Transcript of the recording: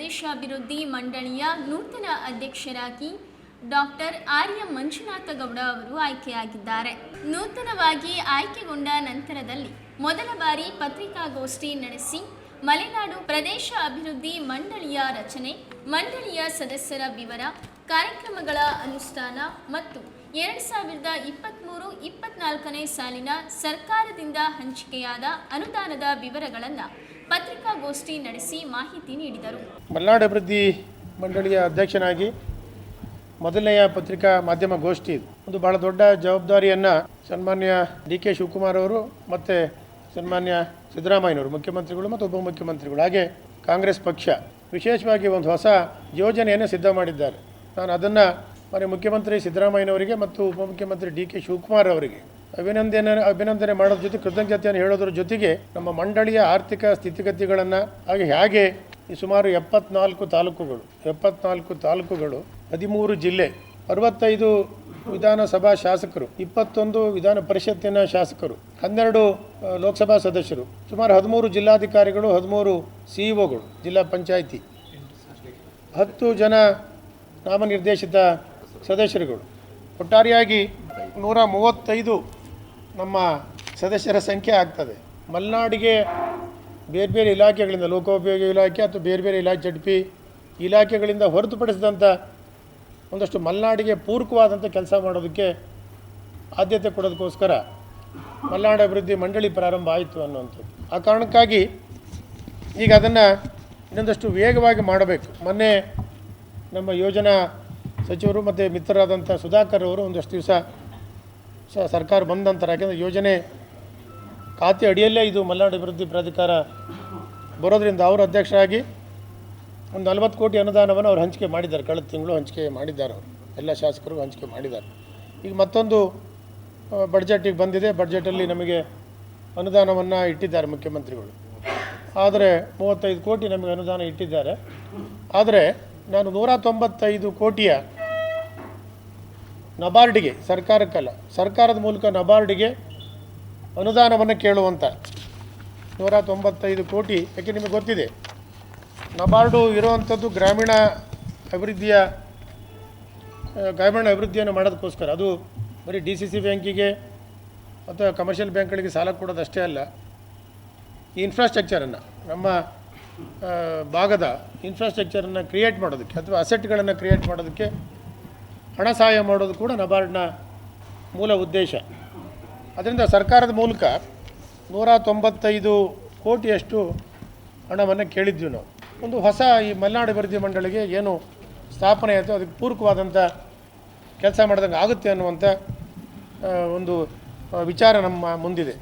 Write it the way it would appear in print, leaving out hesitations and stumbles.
ಪ್ರದೇಶಾಭಿವೃದ್ಧಿ ಮಂಡಳಿಯ ನೂತನ ಅಧ್ಯಕ್ಷರಾಗಿ ಡಾಕ್ಟರ್ ಆರ್ಯ ಮಂಜುನಾಥ ಗೌಡ ಅವರು ಆಯ್ಕೆಯಾಗಿದ್ದಾರೆ. ನೂತನವಾಗಿ ಆಯ್ಕೆಗೊಂಡ ನಂತರದಲ್ಲಿ ಮೊದಲ ಬಾರಿ ಪತ್ರಿಕಾಗೋಷ್ಠಿ ನಡೆಸಿ ಮಲೆನಾಡು ಪ್ರದೇಶ ಅಭಿವೃದ್ಧಿ ಮಂಡಳಿಯ ರಚನೆ, ಮಂಡಳಿಯ ಸದಸ್ಯರ ವಿವರ, ಕಾರ್ಯಕ್ರಮಗಳ ಅನುಷ್ಠಾನ ಮತ್ತು 2023-24ನೇ ಸಾಲಿನ ಸರ್ಕಾರದಿಂದ ಹಂಚಿಕೆಯಾದ ಅನುದಾನದ ವಿವರಗಳನ್ನು ಪತ್ರಿಕಾಗೋಷ್ಠಿ ನಡೆಸಿ ಮಾಹಿತಿ ನೀಡಿದರು. ಮಲೆನಾಡು ಅಭಿವೃದ್ಧಿ ಮಂಡಳಿಯ ಅಧ್ಯಕ್ಷನಾಗಿ ಮೊದಲನೆಯ ಪತ್ರಿಕಾ ಮಾಧ್ಯಮ ಗೋಷ್ಠಿ ಇದು. ಒಂದು ಬಹಳ ದೊಡ್ಡ ಜವಾಬ್ದಾರಿಯನ್ನು ಸನ್ಮಾನ್ಯ ಡಿ.ಕೆ. ಶಿವಕುಮಾರ್ ಅವರು ಮತ್ತು ಸನ್ಮಾನ್ಯ ಸಿದ್ದರಾಮಯ್ಯನವರು ಮುಖ್ಯಮಂತ್ರಿಗಳು ಮತ್ತು ಉಪಮುಖ್ಯಮಂತ್ರಿಗಳು ಹಾಗೆ ಕಾಂಗ್ರೆಸ್ ಪಕ್ಷ ವಿಶೇಷವಾಗಿ ಒಂದು ಹೊಸ ಯೋಜನೆಯನ್ನು ಸಿದ್ಧ ಮಾಡಿದ್ದಾರೆ. ನಾನು ಅದನ್ನು ಮಾನ್ಯ ಮುಖ್ಯಮಂತ್ರಿ ಸಿದ್ದರಾಮಯ್ಯನವರಿಗೆ ಮತ್ತು ಉಪಮುಖ್ಯಮಂತ್ರಿ ಡಿ.ಕೆ. ಶಿವಕುಮಾರ್ ಅವರಿಗೆ ಅಭಿನಂದನೆ ಮಾಡೋದ್ರ ಜೊತೆ ಕೃತಜ್ಞತೆಯನ್ನು ಹೇಳೋದ್ರ ಜೊತೆಗೆ ನಮ್ಮ ಮಂಡಳಿಯ ಆರ್ಥಿಕ ಸ್ಥಿತಿಗತಿಗಳನ್ನು ಹಾಗೆ ಹೇಗೆ ಈ ಸುಮಾರು 74 ತಾಲೂಕುಗಳು 13 ಜಿಲ್ಲೆ 65 ವಿಧಾನಸಭಾ ಶಾಸಕರು 21 ವಿಧಾನ ಪರಿಷತ್ತಿನ ಶಾಸಕರು 12 ಲೋಕಸಭಾ ಸದಸ್ಯರು ಸುಮಾರು 13 ಜಿಲ್ಲಾಧಿಕಾರಿಗಳು 13 ಸಿಇಒಗಳು ಜಿಲ್ಲಾ ಪಂಚಾಯಿತಿ 10 ಜನ ನಾಮನಿರ್ದೇಶಿತ ಸದಸ್ಯರುಗಳು ಒಟ್ಟಾರೆಯಾಗಿ 135 ನಮ್ಮ ಸದಸ್ಯರ ಸಂಖ್ಯೆ ಆಗ್ತದೆ. ಮಲೆನಾಡಿಗೆ ಬೇರೆ ಬೇರೆ ಇಲಾಖೆಗಳಿಂದ ಲೋಕೋಪಯೋಗಿ ಇಲಾಖೆ ಅಥವಾ ಬೇರೆ ಬೇರೆ ಜಡ್ಪಿ ಇಲಾಖೆಗಳಿಂದ ಹೊರತುಪಡಿಸಿದಂಥ ಒಂದಷ್ಟು ಮಲೆನಾಡಿಗೆ ಪೂರಕವಾದಂಥ ಕೆಲಸ ಮಾಡೋದಕ್ಕೆ ಆದ್ಯತೆ ಕೊಡೋದಕ್ಕೋಸ್ಕರ ಮಲೆನಾಡು ಅಭಿವೃದ್ಧಿ ಮಂಡಳಿ ಪ್ರಾರಂಭ ಆಯಿತು ಅನ್ನುವಂಥದ್ದು. ಆ ಕಾರಣಕ್ಕಾಗಿ ಈಗ ಅದನ್ನು ಇನ್ನೊಂದಷ್ಟು ವೇಗವಾಗಿ ಮಾಡಬೇಕು. ಮೊನ್ನೆ ನಮ್ಮ ಯೋಜನಾ ಸಚಿವರು ಮತ್ತು ಮಿತ್ರರಾದಂಥ ಸುಧಾಕರ್ ಅವರು ಒಂದಷ್ಟು ದಿವಸ ಸರ್ಕಾರ ಬಂದ ನಂತರ, ಯಾಕೆಂದರೆ ಯೋಜನೆ ಖಾತೆ ಅಡಿಯಲ್ಲೇ ಇದು ಮಲೆನಾಡು ಅಭಿವೃದ್ಧಿ ಪ್ರಾಧಿಕಾರ ಬರೋದರಿಂದ ಅವರು ಅಧ್ಯಕ್ಷರಾಗಿ ಒಂದು 40 ಕೋಟಿ ಅನುದಾನವನ್ನು ಅವರು ಹಂಚಿಕೆ ಮಾಡಿದ್ದಾರೆ. ಕಳೆದ ತಿಂಗಳು ಹಂಚಿಕೆ ಮಾಡಿದ್ದಾರೆ. ಅವರು ಎಲ್ಲ ಶಾಸಕರು ಹಂಚಿಕೆ ಮಾಡಿದ್ದಾರೆ. ಈಗ ಮತ್ತೊಂದು ಬಡ್ಜೆಟಿಗೆ ಬಂದಿದೆ. ಬಡ್ಜೆಟಲ್ಲಿ ನಮಗೆ ಅನುದಾನವನ್ನು ಇಟ್ಟಿದ್ದಾರೆ ಮುಖ್ಯಮಂತ್ರಿಗಳು. ಆದರೆ 35 ಕೋಟಿ ನಮಗೆ ಅನುದಾನ ಇಟ್ಟಿದ್ದಾರೆ. ಆದರೆ ನಾನು 195 ಕೋಟಿಯ ನಬಾರ್ಡಿಗೆ, ಸರ್ಕಾರಕ್ಕಲ್ಲ, ಸರ್ಕಾರದ ಮೂಲಕ ನಬಾರ್ಡಿಗೆ ಅನುದಾನವನ್ನು ಕೇಳುವಂಥ 195 ಕೋಟಿ. ಯಾಕೆ ನಿಮಗೆ ಗೊತ್ತಿದೆ, ನಬಾರ್ಡು ಇರುವಂಥದ್ದು ಗ್ರಾಮೀಣ ಅಭಿವೃದ್ಧಿಯನ್ನು ಮಾಡೋದಕ್ಕೋಸ್ಕರ. ಅದು ಬರೀ DCC ಬ್ಯಾಂಕಿಗೆ ಅಥವಾ ಕಮರ್ಷಿಯಲ್ ಬ್ಯಾಂಕ್ಗಳಿಗೆ ಸಾಲ ಕೊಡೋದು ಅಷ್ಟೇ ಅಲ್ಲ, ಈ ಇನ್ಫ್ರಾಸ್ಟ್ರಕ್ಚರನ್ನು ನಮ್ಮ ಭಾಗದ ಇನ್ಫ್ರಾಸ್ಟ್ರಕ್ಚರನ್ನು ಕ್ರಿಯೇಟ್ ಮಾಡೋದಕ್ಕೆ ಅಥವಾ ಅಸೆಟ್ಗಳನ್ನು ಕ್ರಿಯೇಟ್ ಮಾಡೋದಕ್ಕೆ ಹಣ ಸಹಾಯ ಮಾಡೋದು ಕೂಡ ನಬಾರ್ಡ್ನ ಮೂಲ ಉದ್ದೇಶ. ಅದರಿಂದ ಸರ್ಕಾರದ ಮೂಲಕ 195 ಕೋಟಿಯಷ್ಟು ಹಣವನ್ನು ಕೇಳಿದ್ವಿ ನಾವು. ಒಂದು ಹೊಸ ಈ ಮಲೆನಾಡು ಅಭಿವೃದ್ಧಿ ಮಂಡಳಿಗೆ ಏನು ಸ್ಥಾಪನೆ ಆಯಿತು ಅದಕ್ಕೆ ಪೂರಕವಾದಂಥ ಕೆಲಸ ಮಾಡಿದಂಗೆ ಆಗುತ್ತೆ ಅನ್ನುವಂಥ ಒಂದು ವಿಚಾರ ನಮ್ಮ ಮುಂದಿದೆ.